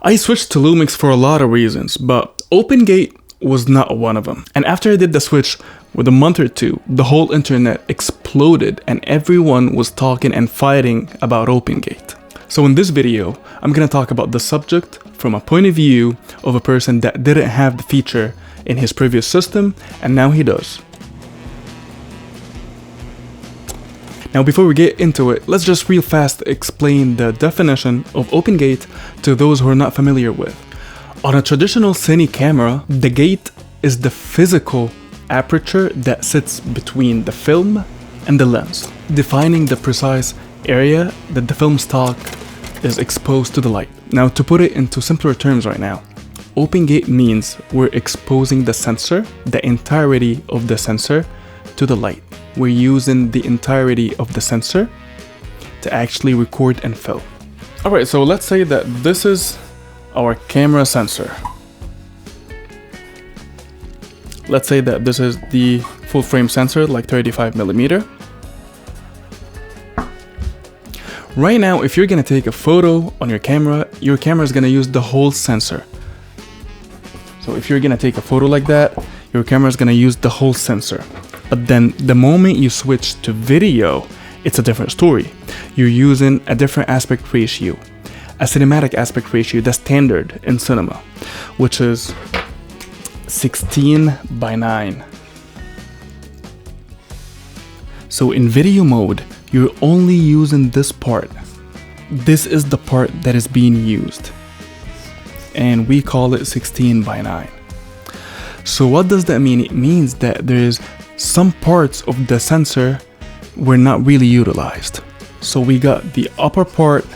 I switched to Lumix for a lot of reasons, but OpenGate was not one of them. And after I did the switch, with a month or two, the whole internet exploded and everyone was talking and fighting about OpenGate. So in this video, I'm gonna talk about the subject from a point of view of a person that didn't have the feature in his previous system, and now he does. Now before we get into it, let's just real fast explain the definition of OpenGate to those who are not familiar with. On a traditional Sony camera, the gate is the physical aperture that sits between the film and the lens, defining the precise area that the film stock is exposed to the light. Now to put it into simpler terms right now, OpenGate means we're exposing the sensor, the entirety of the sensor, to the light. We're using the entirety of the sensor to actually record and film. Alright, so let's say that this is our camera sensor. Let's say that this is the full frame sensor, like 35mm. Right now, if you're gonna take a photo on your camera is gonna use the whole sensor. So if you're gonna take a photo like that, your camera is gonna use the whole sensor. But then the moment you switch to video, it's a different story. You're using a different aspect ratio, a cinematic aspect ratio that's standard in cinema, which is 16:9. So in video mode, you're only using this part. This is the part that is being used, and we call it 16:9. So what does that mean? It means that there's some parts of the sensor were not really utilized. So we got the upper part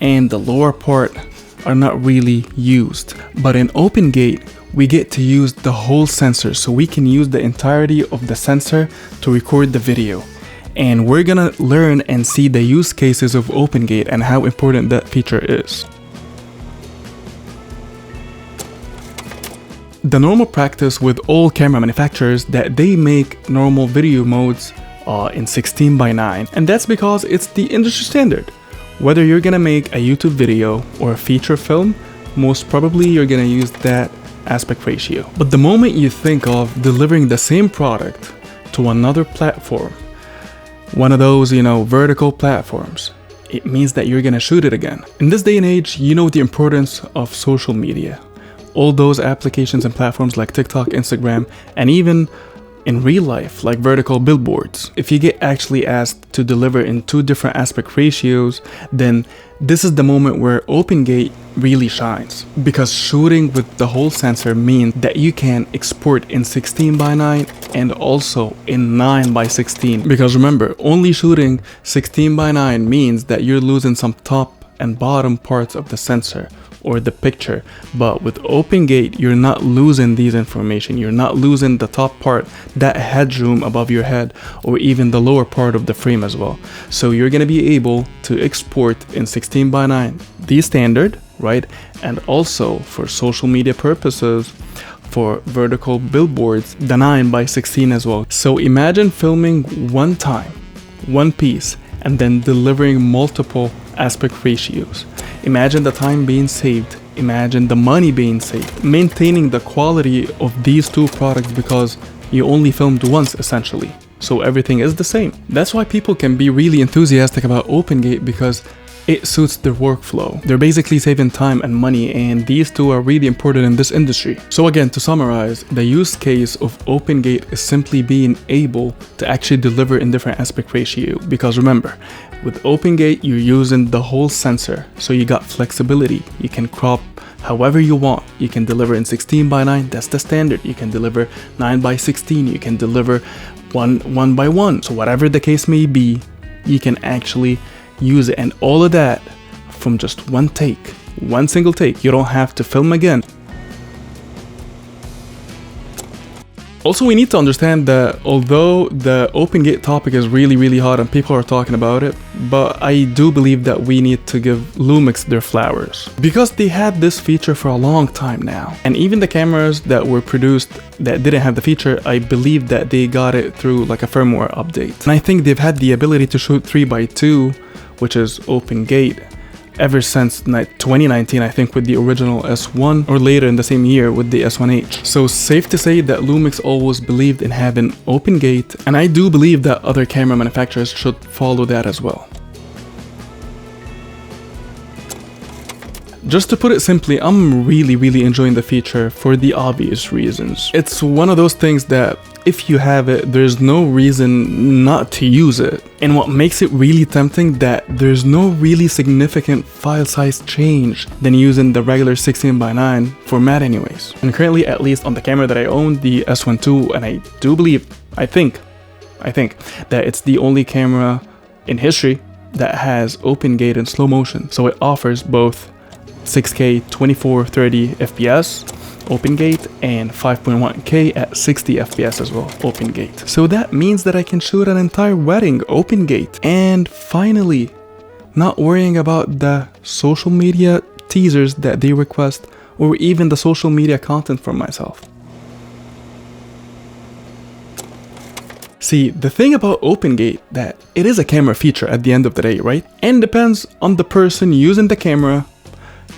and the lower part are not really used. But in OpenGate, we get to use the whole sensor, so we can use the entirety of the sensor to record the video. And we're gonna learn and see the use cases of OpenGate and how important that feature is. The normal practice with all camera manufacturers that they make normal video modes in 16:9, and that's because it's the industry standard. Whether you're gonna make a YouTube video or a feature film, most probably you're gonna use that aspect ratio. But the moment you think of delivering the same product to another platform, one of those, vertical platforms, it means that you're gonna shoot it again. In this day and age, you know the importance of social media. All those applications and platforms like TikTok, Instagram, and even in real life, like vertical billboards. If you get actually asked to deliver in two different aspect ratios, then this is the moment where OpenGate really shines. Because shooting with the whole sensor means that you can export in 16:9 and also in 9:16. Because remember, only shooting 16:9 means that you're losing some top and bottom parts of the sensor or the picture. But with OpenGate, you're not losing these information. You're not losing the top part, that headroom above your head, or even the lower part of the frame as well. So you're gonna be able to export in 16:9, the standard, right? And also for social media purposes, for vertical billboards, the 9:16 as well. So imagine filming one time, one piece, and then delivering multiple aspect ratios. Imagine the time being saved, imagine the money being saved, maintaining the quality of these two products because you only filmed once essentially. So everything is the same. That's why people can be really enthusiastic about OpenGate, because it suits their workflow. They're basically saving time and money, and these two are really important in this industry. So again, to summarize, the use case of OpenGate is simply being able to actually deliver in different aspect ratio. Because remember, with OpenGate, you're using the whole sensor, so you got flexibility. You can crop however you want. You can deliver in 16:9, that's the standard. You can deliver 9:16, you can deliver 1:1. So whatever the case may be, you can actually use it, and all of that from just one take, one single take. You don't have to film again. Also, we need to understand that although the OpenGate topic is really hot and people are talking about it, but I do believe that we need to give Lumix their flowers, because they had this feature for a long time now. And even the cameras that were produced that didn't have the feature, I believe that they got it through like a firmware update. And I think they've had the ability to shoot 3x2, which is OpenGate, ever since 2019, I think, with the original S1, or later in the same year with the S1H. So safe to say that Lumix always believed in having open gate, and I do believe that other camera manufacturers should follow that as well. Just to put it simply, I'm really enjoying the feature for the obvious reasons. It's one of those things that if you have it, there's no reason not to use it. And what makes it really tempting that there's no really significant file size change than using the regular 16:9 format anyways. And currently, at least on the camera that I own, the S1 II, and I do believe, I think that it's the only camera in history that has open gate and slow motion. So it offers both 6K 24-30 FPS open gate and 5.1K at 60 FPS as well open gate. So that means that I can shoot an entire wedding open gate, and finally not worrying about the social media teasers that they request or even the social media content from myself. See, the thing about open gate that it is a camera feature at the end of the day, right? And depends on the person using the camera.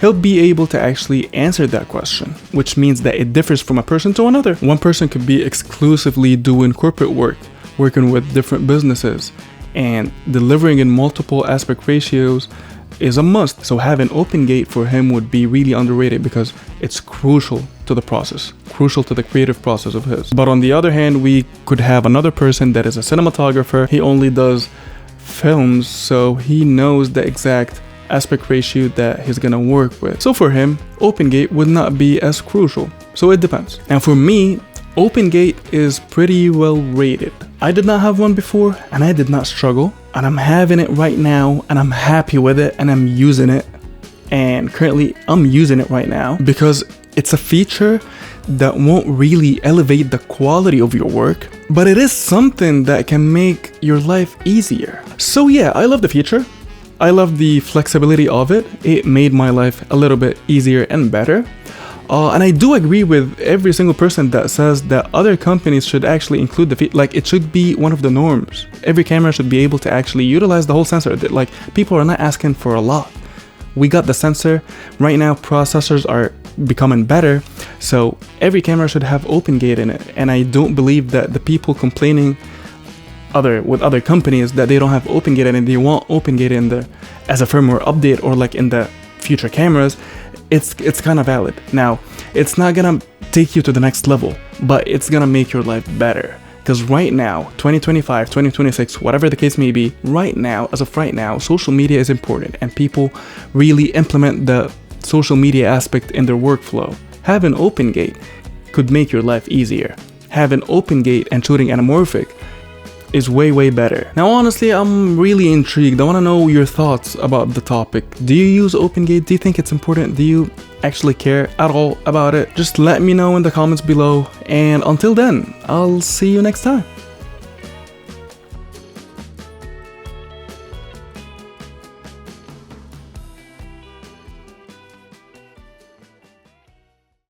He'll be able to actually answer that question, which means that it differs from a person to another. One person could be exclusively doing corporate work, working with different businesses, and delivering in multiple aspect ratios is a must. So having open gate for him would be really underrated because it's crucial to the process, crucial to the creative process of his. But on the other hand, we could have another person that is a cinematographer. He only does films, so he knows the exact aspect ratio that he's gonna work with. So for him, open gate would not be as crucial. So it depends. And for me, open gate is pretty well rated. I did not have one before and I did not struggle, and I'm having it right now and I'm happy with it and I'm using it. And currently I'm using it right now because it's a feature that won't really elevate the quality of your work, but it is something that can make your life easier. So yeah, I love the feature. I love the flexibility of it. It made my life a little bit easier and better. And I do agree with every single person that says that other companies should actually include the feature. Like, it should be one of the norms. Every camera should be able to actually utilize the whole sensor. Like, people are not asking for a lot. We got the sensor. Right now, processors are becoming better. So every camera should have open gate in it. And I don't believe that the people complaining with other companies that they don't have open gate and they want open gate in the as a firmware update or like in the future cameras, it's kind of valid. Now, it's not gonna take you to the next level, but it's gonna make your life better. Because right now, 2025, 2026, whatever the case may be, right now, as of right now, social media is important and people really implement the social media aspect in their workflow. Having open gate could make your life easier. Having open gate and shooting anamorphic is way better. Now honestly, I'm really intrigued. I want to know your thoughts about the topic. Do you use open gate? Do you think it's important? Do you actually care at all about it? Just let me know in the comments below, and until then, I'll see you next time.